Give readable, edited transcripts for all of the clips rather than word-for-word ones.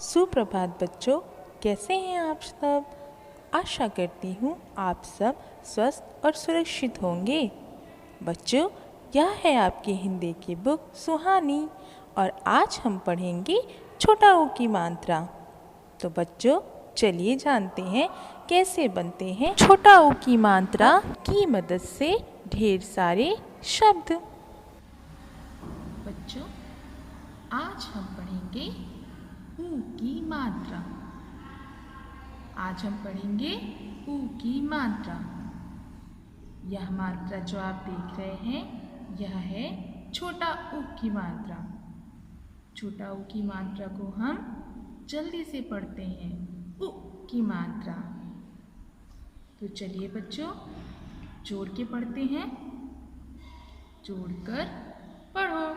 सुप्रभात बच्चों, कैसे हैं आप सब। आशा करती हूँ आप सब स्वस्थ और सुरक्षित होंगे। बच्चों, यह है आपकी हिंदी की बुक सुहानी और आज हम पढ़ेंगे छोटा ऊ की मात्रा। तो बच्चों, चलिए जानते हैं कैसे बनते हैं छोटा ऊ की मात्रा की मदद से ढेर सारे शब्द। बच्चों, आज हम पढ़ेंगे ऊ की मात्रा। आज हम पढ़ेंगे ऊ की मात्रा। यह मात्रा जो आप देख रहे हैं, यह है छोटा ऊ की मात्रा। छोटा ऊ की मात्रा को हम जल्दी से पढ़ते हैं, ऊ की मात्रा। तो चलिए बच्चों, जोड़ के पढ़ते हैं। जोड़कर पढ़ो।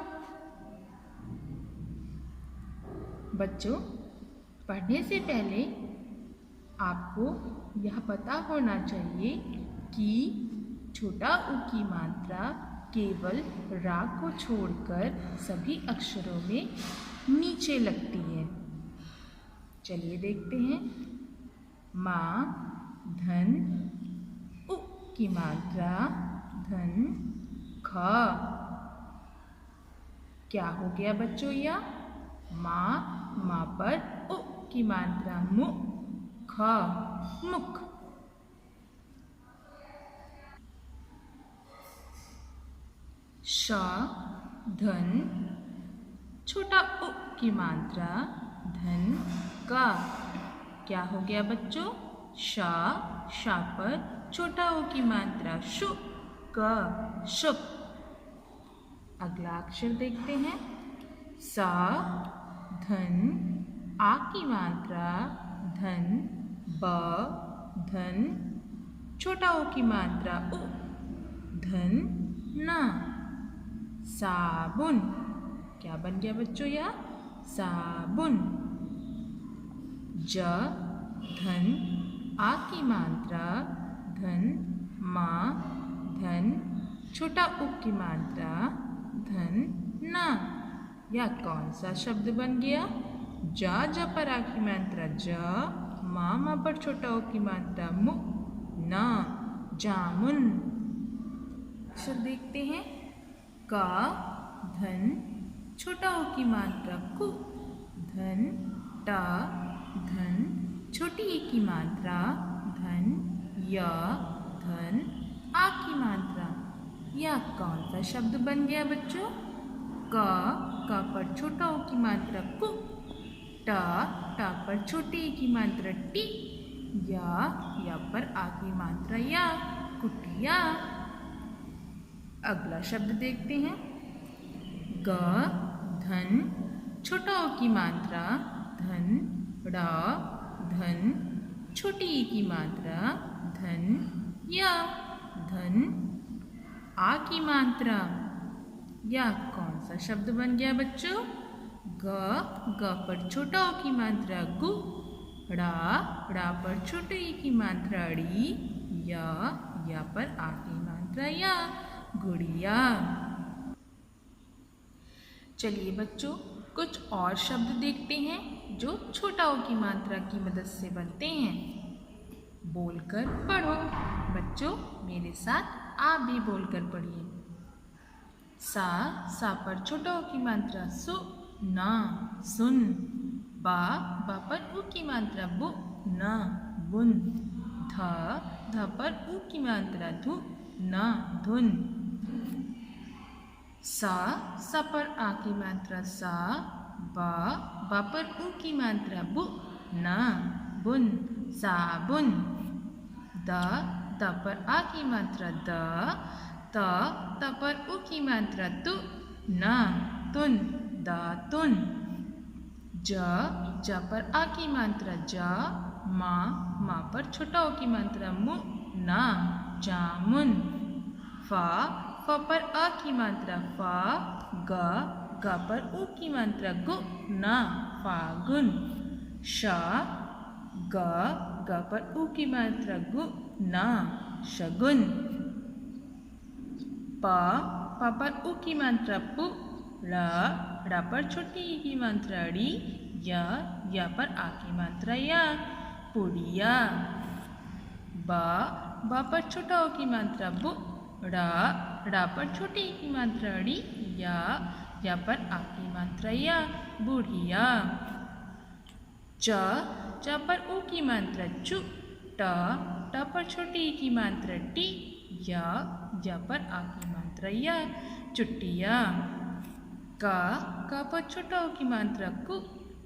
बच्चों, पढ़ने से पहले आपको यह पता होना चाहिए कि छोटा ऊ की मात्रा केवल रा को छोड़कर सभी अक्षरों में नीचे लगती है। चलिए देखते हैं। माँ, धन, ऊ की मात्रा धन, ख। क्या हो गया बच्चों? या माँ, माँ पर ऊ की मात्रा मु, ख, मुख। श, धन, छोटा ऊ की मात्रा धन, का। क्या हो गया बच्चों? शा, शा पर छोटा ऊ की मात्रा शु, क, शुक। अगला अक्षर देखते हैं। सा, धन, आ की मात्रा धन, ब, धन, छोटा ऊ की मात्रा उ, धन, ना। साबुन। क्या बन गया बच्चों? यह साबुन। ज, धन, आ की मात्रा धन, मा, धन, छोटा ऊ की मात्रा धन, ना। यह कौन सा शब्द बन गया? जा, ज पर आ की मात्रा ज, मा पर छोटा ऊ की मात्रा मु, ना, जामुन। अक्षर देखते हैं। का, धन, छोटा ऊ की मात्रा कु, धन, टा, धन, छोटी ई की मात्रा धन, य, धन, आ की मात्रा। यह कौन सा शब्द बन गया बच्चों? का पर छोटा ऊ की मात्रा कु, टा पर छोटी ई की मात्रा टी, या पर आ की मात्रा या, कुटिया। अगला शब्द देखते हैं। ग, धन, छोटा ऊ की मात्रा धन, ड़ा, धन, छोटी ई की मात्रा धन, या, धन, आ की मात्रा। यह कौन सा शब्द बन गया बच्चों? ग पर छोटा ऊ की मात्रा गु, ड़ा पर छोटे ई की मात्रा ड़ी, या पर आ की मात्रा या, गुड़िया। चलिए बच्चों, कुछ और शब्द देखते हैं जो छोटा ऊ की मात्रा की मदद से बनते हैं। बोलकर पढ़ो। बच्चों, मेरे साथ आप भी बोलकर पढ़िए। सा पर छोटा ऊ की मात्रा सु, ना, सुन। बा पर ऊ की मात्रा बु, ना, बुन। ध पर ऊ की मात्रा धु, ना, धुन। सा पर आ की मात्रा सा, बा पर ऊ की मात्रा बु, ना, बुन, साबुन। द पर आ की मात्रा द, त पर ऊ की मात्रा तु, ना, तुन, दातुन। ज पर आ की मात्रा जा, मा पर छोटा ऊ की मात्रा मु, ना, जामुन। फ पर आ की मात्रा फा, ग पर ऊ की मात्रा गु, ना, फागुन। श, ग पर ऊ की मात्रा गु, ना, शगुन। प पर ऊ की मात्रा पु, ड़ पर छोटी ई की मात्रा ड़ी, या पर आ की मात्रा या, पुड़िया। बा पर छोटा ओ की मात्रा बु, ड़ा पर छोटी ई की मात्रा ड़ी, या पर आ की मात्रा या, बुढ़िया। च पर ऊ की मात्रा चु, ट पर छोटी ई की मात्रा टी, या पर आ की मात्रा या, चुटिया। क पर छोटा ओ की मात्रा कु,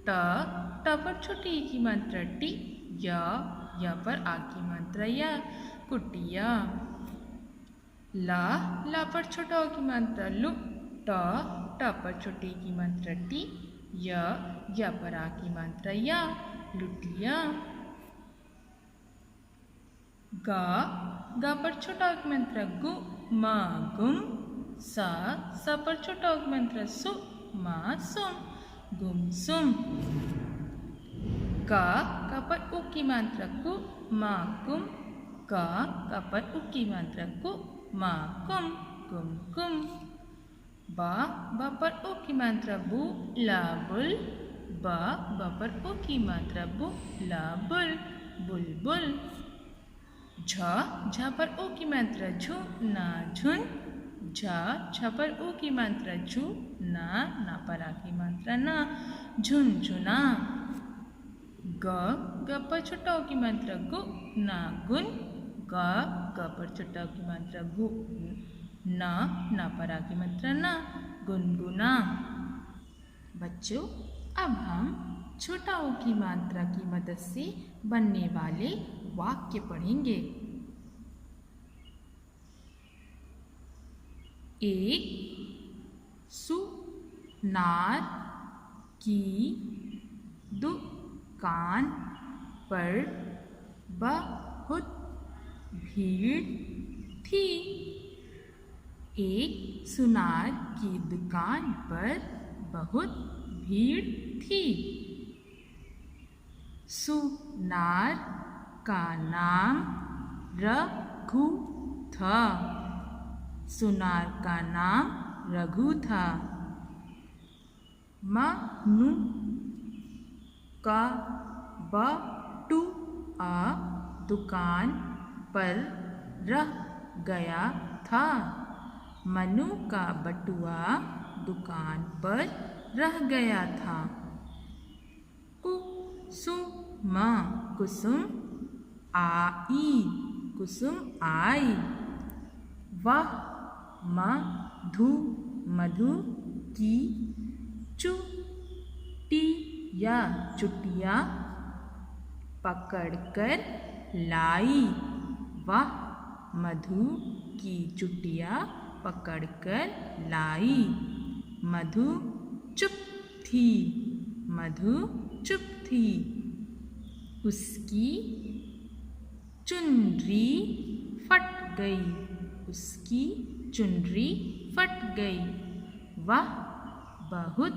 ट पर छोटी ई की मात्रा टी, या पर आ की मात्रा या, कुटिया। ला पर छोटा ओ की मात्रा लु, ट पर छोटी ई की मात्रा टी, या पर आ की मात्रा या, लुटिया। ग पर छोटा ओ की मात्रा गु, म गुम। स पर छोटा ओ की मात्रा सु, म सुम, गुमसुम। क पर उ की मात्रा कु, म कुम। क पर उ की मात्रा कु, म कुम, कुमकुम। ब पर उ की मात्रा बु, ला बुल। ब पर उ की मात्रा बु, ला बुल, बुलबुल। झ पर उ की मात्रा झु, ना झुन। झ पर उ की मात्रा झु, ना पर आ की मात्रा ना, झुनझुना। ग पर छोटा ओ की मात्रा गु, ना गुन। ग पर छोटा ओ की मात्रा गु, ना पर आ की मात्रा ना, गुनगुना। बच्चों, अब हम छोटा ओ की मात्रा की मदद से बनने वाले वाक्य पढ़ेंगे। एक सुनार की दुकान पर बहुत भीड़ थी। एक सुनार की दुकान पर बहुत भीड़ थी। सुनार का नाम रघु था। सुनार का नाम रघु था। मनु का बटुआ दुकान पर रह गया था। मनु का बटुआ दुकान पर रह गया था। कुसुम कुसुम आई, कुसुम आई। वह मधु की चुटिया पकड़कर लाई। वह मधु की चुटिया पकड़कर लाई। मधु चुप थी। मधु चुप थी। उसकी चुनरी फट गई। उसकी चुनरी फट गई। वह बहुत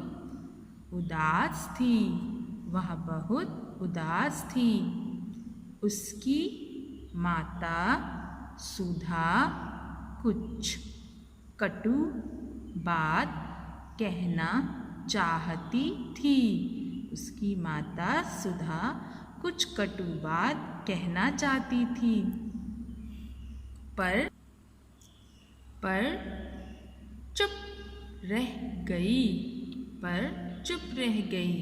उदास थी। वह बहुत उदास थी। उसकी माता सुधा कुछ कटु बात कहना चाहती थी। उसकी माता सुधा कुछ कटु बात कहना चाहती थी, पर चुप रह गई। पर चुप रह गई।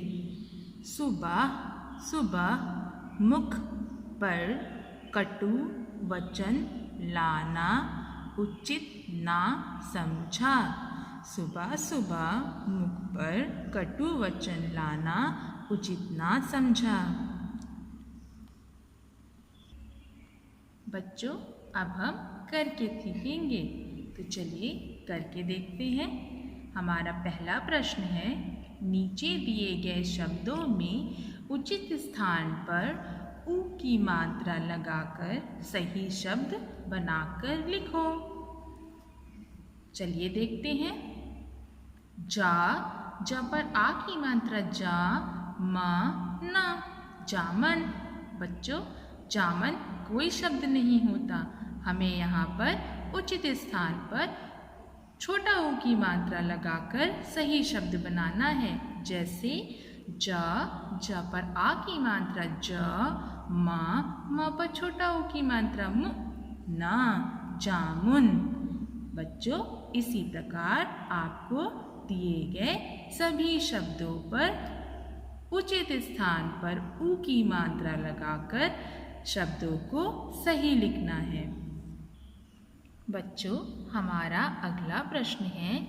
सुबह मुख पर कटु वचन लाना उचित ना समझा। सुबह मुख पर कटु वचन लाना उचित ना समझा। बच्चों, अब हम करके सीखेंगे, तो चलिए करके देखते हैं। हमारा पहला प्रश्न है, नीचे दिए गए शब्दों में उचित स्थान पर उ की मात्रा लगाकर सही शब्द बनाकर लिखो। चलिए देखते हैं। जा पर आ की मात्रा जा, ना, जामन। बच्चों, जामन कोई शब्द नहीं होता। हमें यहाँ पर उचित स्थान पर छोटा ऊ की मात्रा लगाकर सही शब्द बनाना है। जैसे ज पर आ की मात्रा ज, म पर छोटा ऊ की मात्रा मु, ना, जामुन। बच्चों, इसी प्रकार आपको दिए गए सभी शब्दों पर उचित स्थान पर ऊ की मात्रा लगाकर शब्दों को सही लिखना है। बच्चों, हमारा अगला प्रश्न है,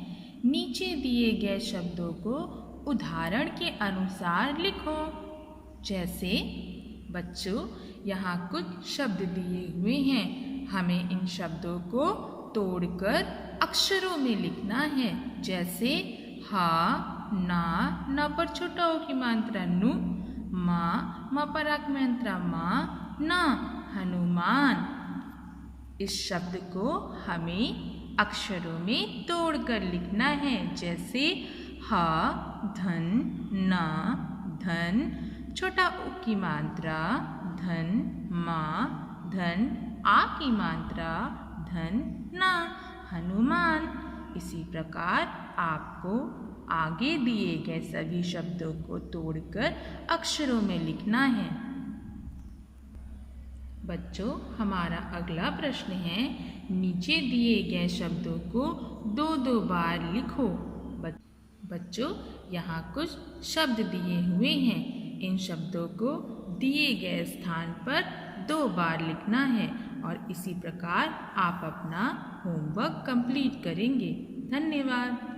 नीचे दिए गए शब्दों को उदाहरण के अनुसार लिखो। जैसे बच्चों, यहाँ कुछ शब्द दिए हुए हैं, हमें इन शब्दों को तोड़कर अक्षरों में लिखना है। जैसे हा, ना, न पर छोटा ओ की मात्रा नु, म पर आ की मात्रा मा, ना, हनुमान। इस शब्द को हमें अक्षरों में तोड़कर लिखना है। जैसे हा, धन, ना, धन, छोटा उ की मात्रा धन, मा, धन, आ की मात्रा धन, ना, हनुमान। इसी प्रकार आपको आगे दिए गए सभी शब्दों को तोड़कर अक्षरों में लिखना है। बच्चों, हमारा अगला प्रश्न है, नीचे दिए गए शब्दों को दो दो बार लिखो। बच्चों, यहाँ कुछ शब्द दिए हुए हैं, इन शब्दों को दिए गए स्थान पर 2 बार लिखना है और इसी प्रकार आप अपना होमवर्क कंप्लीट करेंगे। धन्यवाद।